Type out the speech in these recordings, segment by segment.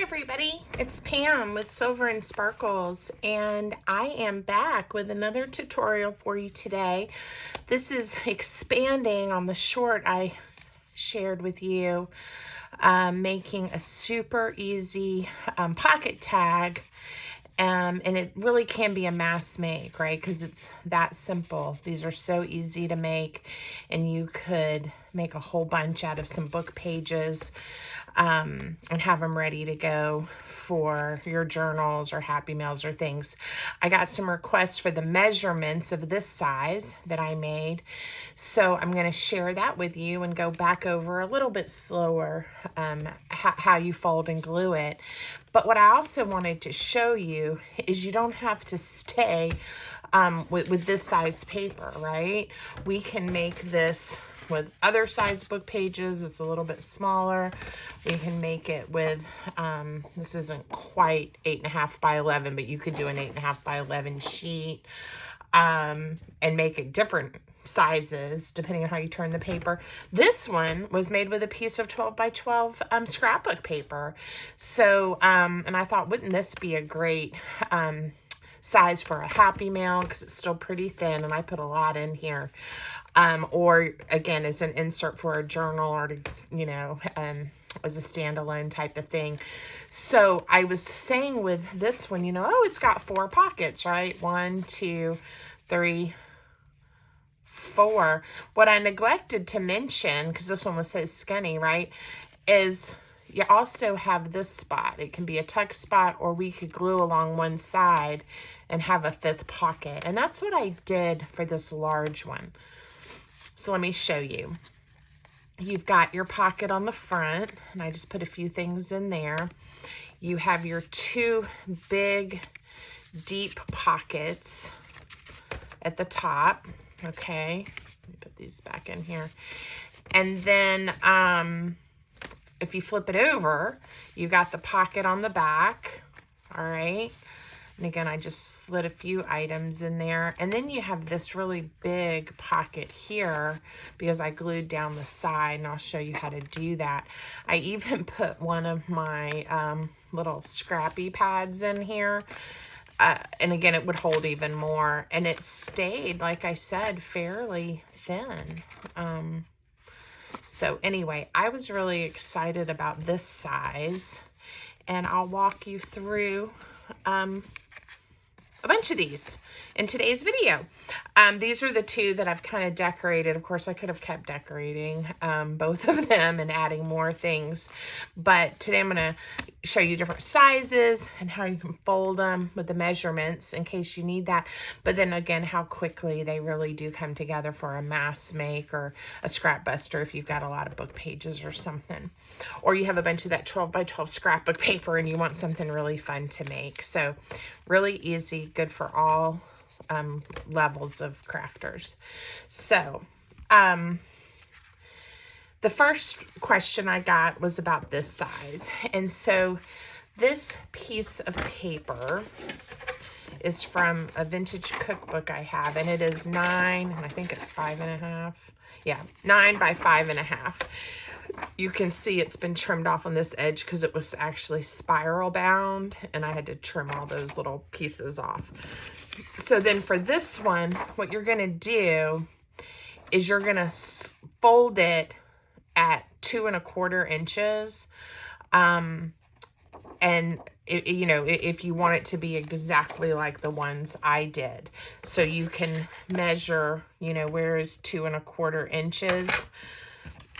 everybody, it's Pam with Silver and Sparkles, and I am back with another tutorial for you today. This is expanding on the short I shared with you, making a super easy pocket tag. And it really can be a mass make, right? Because it's that simple. These are so easy to make, and you could make a whole bunch out of some book pages and have them ready to go for your journals or Happy Mails or things. I got some requests for the measurements of this size that I made, so I'm going to share that with you and go back over a little bit slower how you fold and glue it. But what I also wanted to show you is you don't have to stay with this size paper, right? We can make this with other size book pages. It's a little bit smaller. We can make it with, this isn't quite 8.5 by 11, but you could do an 8.5 by 11 sheet and make it different sizes depending on how you turn the paper. This one was made with a piece of 12 by 12 scrapbook paper. So, and I thought, wouldn't this be a great size for a Happy Mail, because it's still pretty thin and I put a lot in here. Or again, as an insert for a journal, or to, you know, as a standalone type of thing. So I was saying with this one, you know, oh, it's got 4 pockets, right? 1, 2, 3, 4. What I neglected to mention, because this one was so skinny, right, is you also have this spot. It can be a tuck spot, or we could glue along one side and have a 5th pocket. And that's what I did for this large one. So let me show you. You've got your pocket on the front, and I just put a few things in there. You have your 2 big, deep pockets at the top. Okay, let me put these back in here. And then if you flip it over, you got the pocket on the back. All right. And again, I just slid a few items in there. And then you have this really big pocket here because I glued down the side, and I'll show you how to do that. I even put one of my little scrappy pads in here. And again, it would hold even more. And it stayed, like I said, fairly thin. So anyway, I was really excited about this size. And I'll walk you through a bunch of these in today's video. These are the 2 that I've kind of decorated. Of course, I could have kept decorating both of them and adding more things. But today I'm going to show you different sizes and how you can fold them with the measurements in case you need that. But then again, how quickly they really do come together for a mass make or a scrap buster if you've got a lot of book pages or something. Or you have a bunch of that 12 by 12 scrapbook paper and you want something really fun to make. So really easy, good for all levels of crafters. So the first question I got was about this size. And so this piece of paper is from a vintage cookbook I have, and it is 9, and I think it's 5.5. Yeah, 9 by 5.5. You can see it's been trimmed off on this edge because it was actually spiral bound, and I had to trim all those little pieces off. So then for this one, what you're going to do is you're going to fold it at 2 1/4 inches. And you know, if you want it to be exactly like the ones I did. So you can measure, you know, where is 2 1/4 inches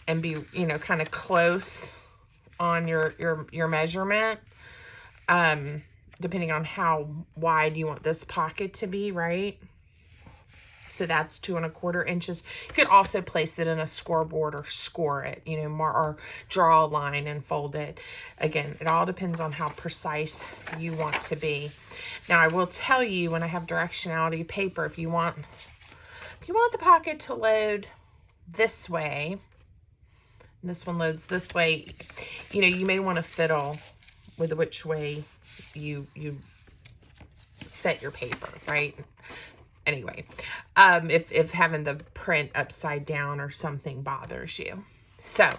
and be, you know, kind of close on your measurement. Depending on how wide you want this pocket to be, right? So that's 2 1/4 inches. You could also place it in a scoreboard or score it, you know, or draw a line and fold it. Again, it all depends on how precise you want to be. Now, I will tell you, when I have directionality paper, if you want the pocket to load this way, and this one loads this way, you know, you may want to fiddle with which way you set your paper, right? Anyway, if having the print upside down or something bothers you. So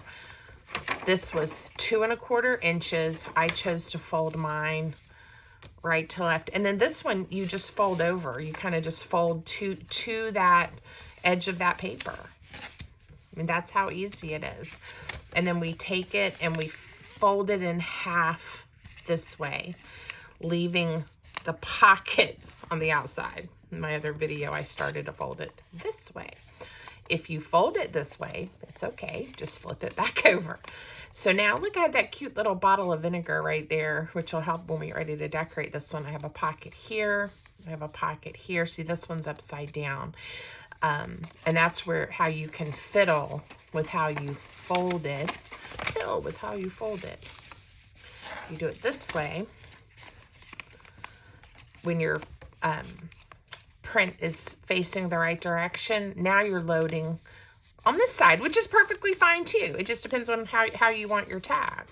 This was 2¼ inches. I chose to fold mine right to left. And then this one, you just fold over. You kind of just fold to that edge of that paper. I mean, that's how easy it is. And then we take it and we fold it in half this way, leaving the pockets on the outside. In my other video, I started to fold it this way. If you fold it this way, it's okay. Just flip it back over. So now look at that cute little bottle of vinegar right there, which will help when we get ready to decorate this one. I have a pocket here. I have a pocket here. See, this one's upside down. And that's how you can fiddle with how you fold it. Fiddle with how you fold it. You do it this way. When your print is facing the right direction, now you're loading on this side, which is perfectly fine too. It just depends on how you want your tag.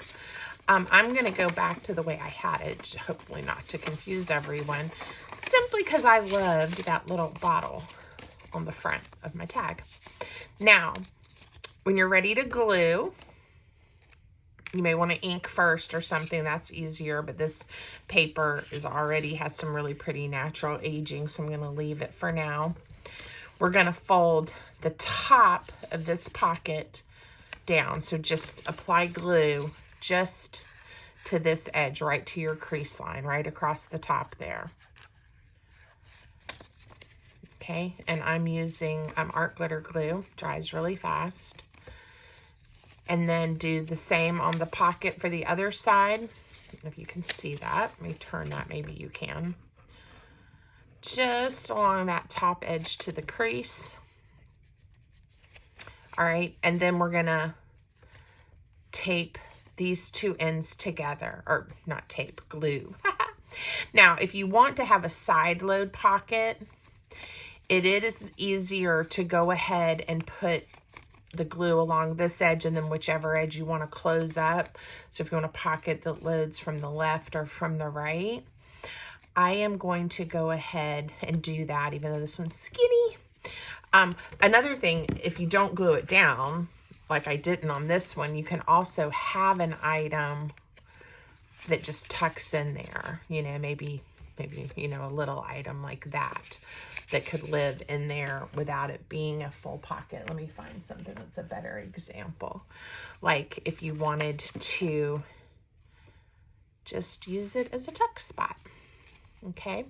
I'm going to go back to the way I had it, hopefully not to confuse everyone, simply because I loved that little bottle on the front of my tag. Now, when you're ready to glue, you may want to ink first or something. That's easier, but this paper has some really pretty natural aging, so I'm going to leave it for now. We're going to fold the top of this pocket down. So just apply glue just to this edge, right to your crease line, right across the top there. Okay, and I'm using art glitter glue, dries really fast. And then do the same on the pocket for the other side. If you can see that, let me turn that, maybe you can. Just along that top edge to the crease. All right, and then we're gonna tape these two ends together, or not tape, glue. Now, if you want to have a side load pocket, it is easier to go ahead and put the glue along this edge and then whichever edge you want to close up. So if you want a pocket that loads from the left or from the right, I am going to go ahead and do that, even though this one's skinny. Another thing, if you don't glue it down, like I didn't on this one, you can also have an item that just tucks in there, you know, maybe, you know, a little item like that could live in there without it being a full pocket. Let me find something that's a better example. Like if you wanted to just use it as a tuck spot. Okay.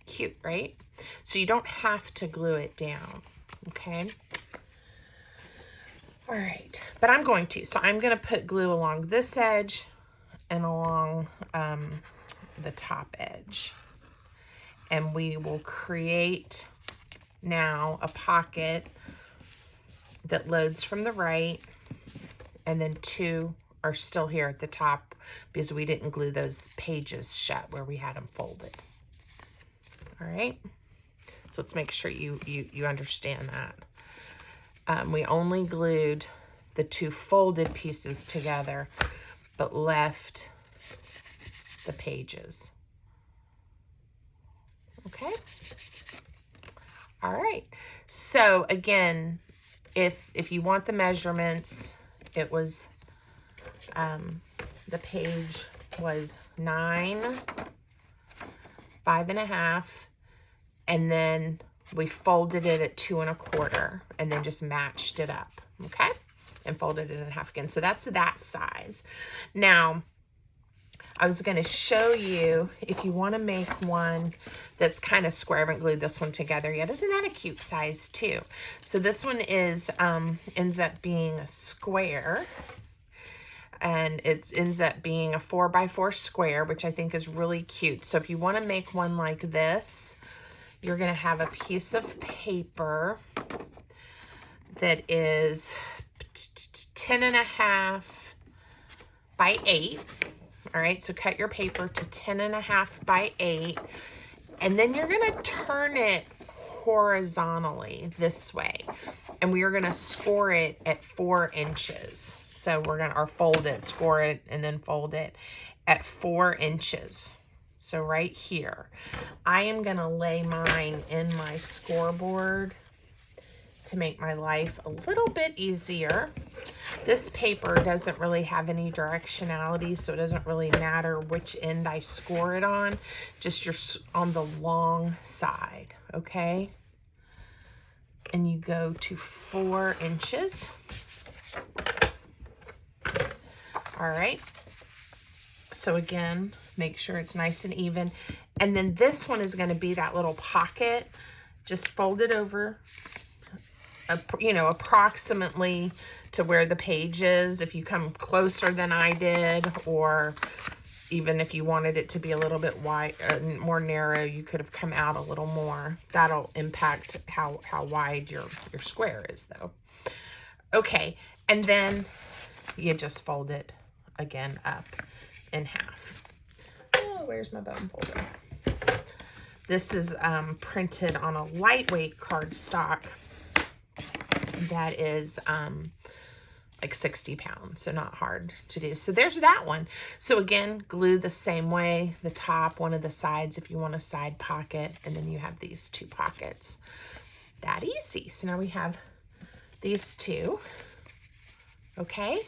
Cute, right? So you don't have to glue it down. Okay. All right, but I'm going to. So I'm going to put glue along this edge and along the top edge. And we will create now a pocket that loads from the right, and then two are still here at the top because we didn't glue those pages shut where we had them folded. All right, so let's make sure you understand that. We only glued the two folded pieces together, but left the pages. Okay. All right. So again, if you want the measurements, it was, the page was 9, 5.5, and then we folded it at 2 1/4 and then just matched it up. Okay. And folded it in half again. So that's that size. Now, I was going to show you if you want to make one that's kind of square. I haven't glued this one together yet. Isn't that a cute size too? So this one is ends up being a square, and it ends up being a 4x4 square, which I think is really cute. So if you want to make one like this, you're going to have a piece of paper that is 10.5 by 8. All right, so cut your paper to 10.5 by 8, and then you're gonna turn it horizontally this way, and we are gonna score it at 4 inches. So we're gonna, or fold it, score it, and then fold it at 4 inches. So right here, I am gonna lay mine in my scoreboard to make my life a little bit easier. This paper doesn't really have any directionality, so it doesn't really matter which end I score it on, just you're on the long side, okay? And you go to 4 inches. All right. So again, make sure it's nice and even. And then this one is going to be that little pocket. Just fold it over, you know, approximately to where the page is. If you come closer than I did, or even if you wanted it to be a little bit wide, more narrow, you could have come out a little more. That'll impact how wide your square is, though. Okay, and then you just fold it again up in half. Oh, where's my bone folder? This is printed on a lightweight cardstock that is like 60 pounds, so not hard to do. So there's that one. So again, glue the same way, the top, one of the sides if you want a side pocket, and then you have these 2 pockets. That easy. So now we have these 2, okay?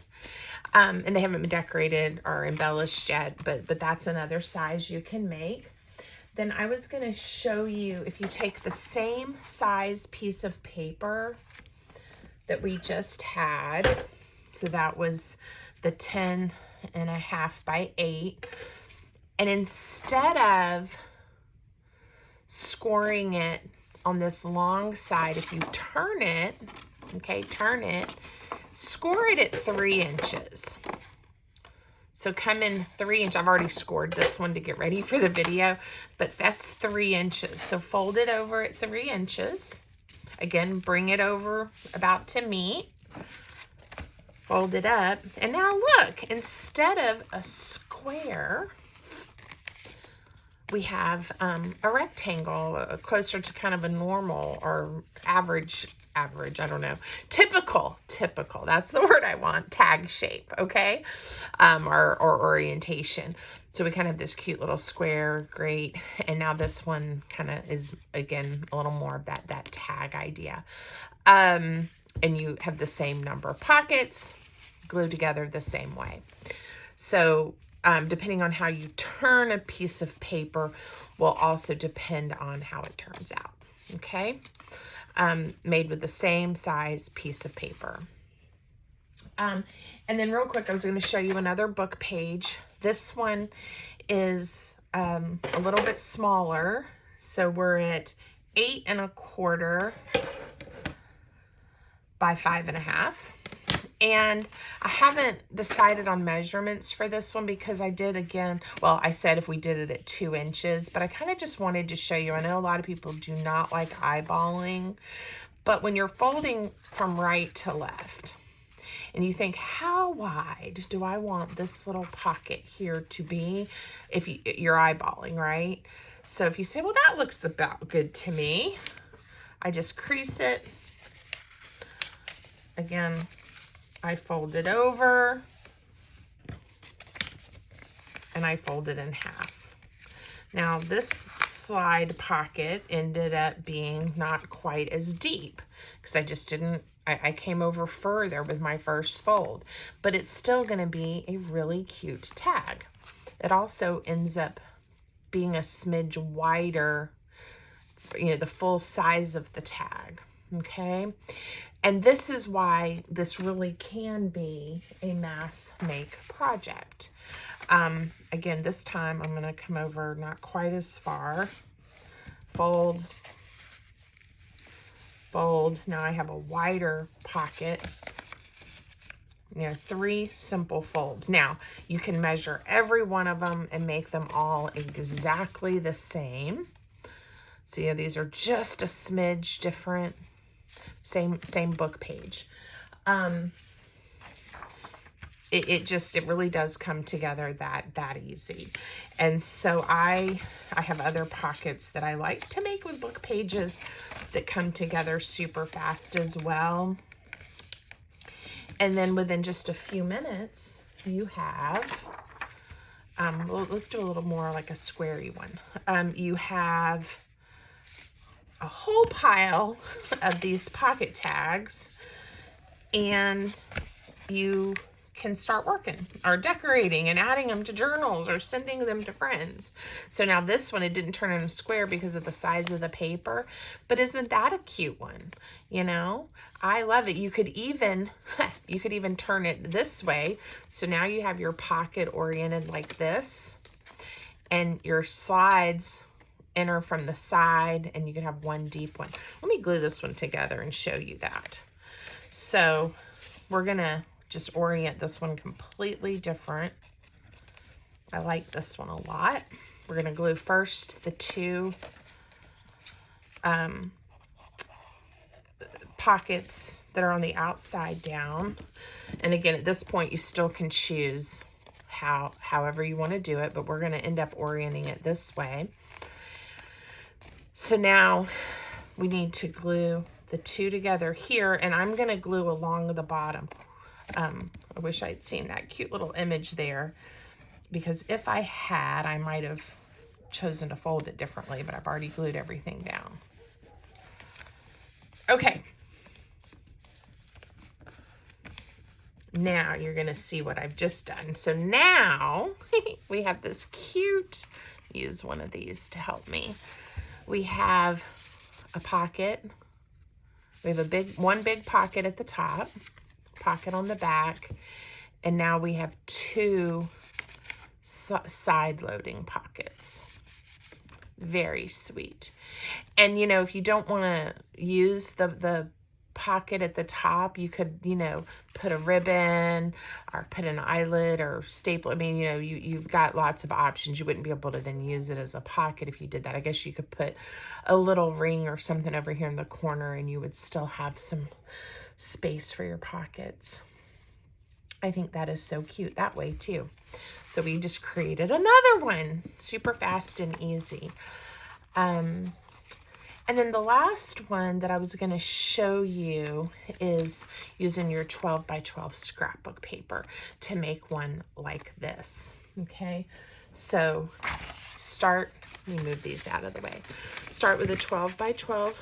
And they haven't been decorated or embellished yet, but that's another size you can make. Then I was gonna show you, if you take the same size piece of paper that we just had, so that was the 10.5 by 8, and instead of scoring it on this long side, if you turn it, okay, turn it, score it at 3 inches. So come in 3 inches. I've already scored this one to get ready for the video, but that's 3 inches. So fold it over at 3 inches. Again, bring it over about to meet. Fold it up. And now look, instead of a square, we have a rectangle, closer to kind of a normal or average, I don't know, typical, that's the word I want, tag shape, okay, or orientation. So we kind of have this cute little square, great, and now this one kind of is, again, a little more of that tag idea. And you have the same number of pockets, glued together the same way. So depending on how you turn a piece of paper will also depend on how it turns out, okay? Made with the same size piece of paper. And then real quick, I was going to show you another book page. This one is a little bit smaller. So we're at 8 1/4 by 5 1/2. And I haven't decided on measurements for this one because I did, again, well, I said if we did it at 2 inches, but I kind of just wanted to show you. I know a lot of people do not like eyeballing, but when you're folding from right to left and you think, how wide do I want this little pocket here to be, if you're eyeballing, right? So if you say, well, that looks about good to me, I just crease it. Again, I fold it over and I fold it in half. Now this slide pocket ended up being not quite as deep because I just didn't, I came over further with my first fold, but it's still going to be a really cute tag. It also ends up being a smidge wider, you know, the full size of the tag, okay? And this is why this really can be a mass make project. Again, this time I'm going to come over not quite as far. Fold, fold. Now I have a wider pocket. You know, 3 simple folds. Now, you can measure every one of them and make them all exactly the same. So, yeah, these are just a smidge different. Same book page. It really does come together that easy. And so I have other pockets that I like to make with book pages that come together super fast as well. And then within just a few minutes, you have, well, let's do a little more like a squarey one. You have a whole pile of these pocket tags, and you can start working or decorating and adding them to journals or sending them to friends. So now this one, it didn't turn in a square because of the size of the paper, but isn't that a cute one? You know, I love it. You could even, you could even turn it this way. So now you have your pocket oriented like this, and your slides enter from the side, and you can have one deep one. Let me glue this one together and show you that. So we're gonna just orient this one completely different. I like this one a lot. We're gonna glue first the two pockets that are on the outside down. And again, at this point, you still can choose however you want to do it, but we're gonna end up orienting it this way. So now we need to glue the two together here, and I'm gonna glue along the bottom. I wish I'd seen that cute little image there, because if I had, I might have chosen to fold it differently, but I've already glued everything down. Okay. Now you're gonna see what I've just done. So now we have this cute, use one of these to help me. We have a pocket. We have one big pocket at the top, pocket on the back, and now we have two side loading pockets. Very sweet. And you know, if you don't want to use the pocket at the top, you could, you know, put a ribbon or put an eyelet or staple. I mean, you know, you've got lots of options. You wouldn't be able to then use it as a pocket if you did that. I guess you could put a little ring or something over here in the corner, and you would still have some space for your pockets. I think that is so cute that way too. So we just created another one, super fast and easy. And then the last one that I was going to show you is using your 12 by 12 scrapbook paper to make one like this. Okay, so let me move these out of the way. Start with a 12 by 12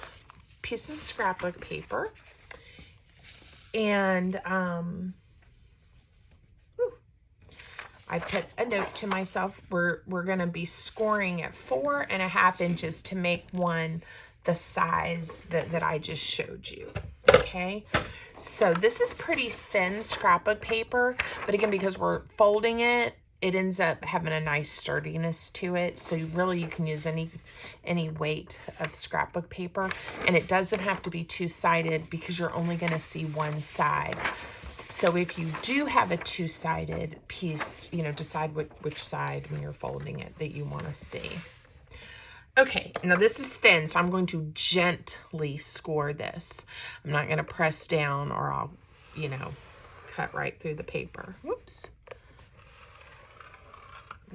piece of scrapbook paper. And I put a note to myself, we're going to be scoring at 4.5 inches to make one the size that I just showed you. Okay, so this is pretty thin scrapbook paper, but again, because we're folding it, it ends up having a nice sturdiness to it. So you can use any weight of scrapbook paper, and it doesn't have to be two-sided because you're only going to see one side. So if you do have a two-sided piece, you know, decide which side when you're folding it that you want to see. Okay, now this is thin, so I'm going to gently score this. I'm not going to press down or I'll, you know, cut right through the paper. Whoops.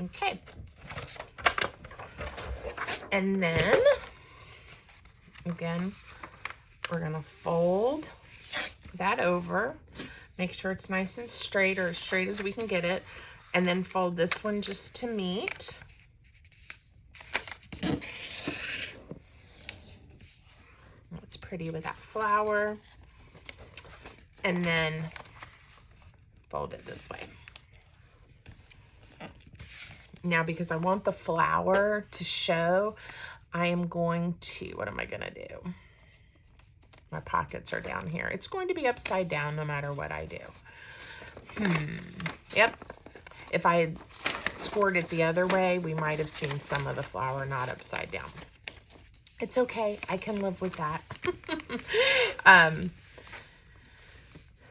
Okay. And then, again, we're going to fold that over. Make sure it's nice and straight, or as straight as we can get it. And then fold this one just to meet. It's pretty with that flower. And then fold it this way. Now, because I want the flower to show, I am going to, what am I going to do? My pockets are down here. It's going to be upside down no matter what I do. Yep. If I had scored it the other way, we might have seen some of the flower not upside down. It's okay. I can live with that.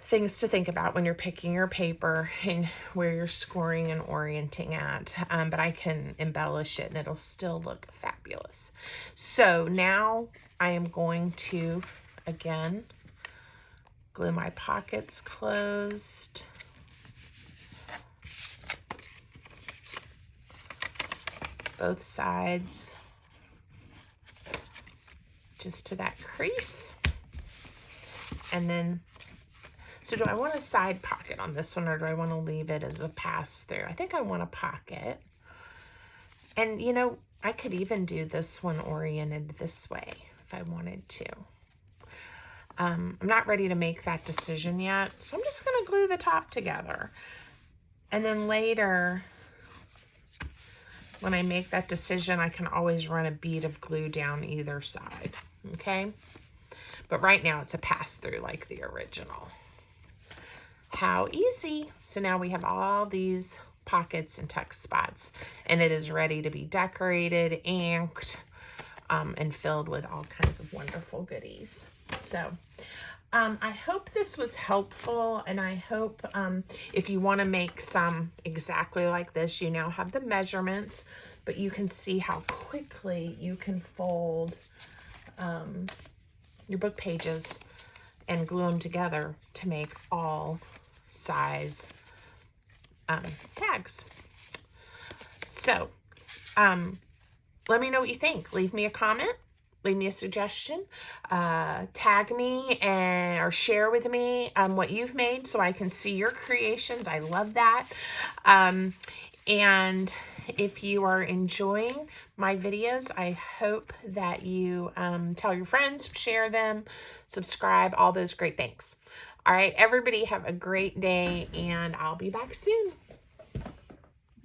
Things to think about when you're picking your paper and where you're scoring and orienting at. But I can embellish it and it'll still look fabulous. So now I am going to, again, glue my pockets closed. Both sides. Just to that crease. And then, so do I want a side pocket on this one, or do I want to leave it as a pass through? I think I want a pocket. And you know, I could even do this one oriented this way if I wanted to. I'm not ready to make that decision yet, so I'm just going to glue the top together. And then later, when I make that decision, I can always run a bead of glue down either side, okay? But right now it's a pass-through like the original. How easy. So now we have all these pockets and tuck spots, and it is ready to be decorated, inked, and filled with all kinds of wonderful goodies. So I hope this was helpful, and I hope if you want to make some exactly like this, you now have the measurements, but you can see how quickly you can fold your book pages and glue them together to make all size tags. So let me know what you think. Leave me a comment. Leave me a suggestion, tag me or share with me what you've made so I can see your creations. I love that. And if you are enjoying my videos, I hope that you tell your friends, share them, subscribe, all those great things. All right, everybody have a great day, and I'll be back soon.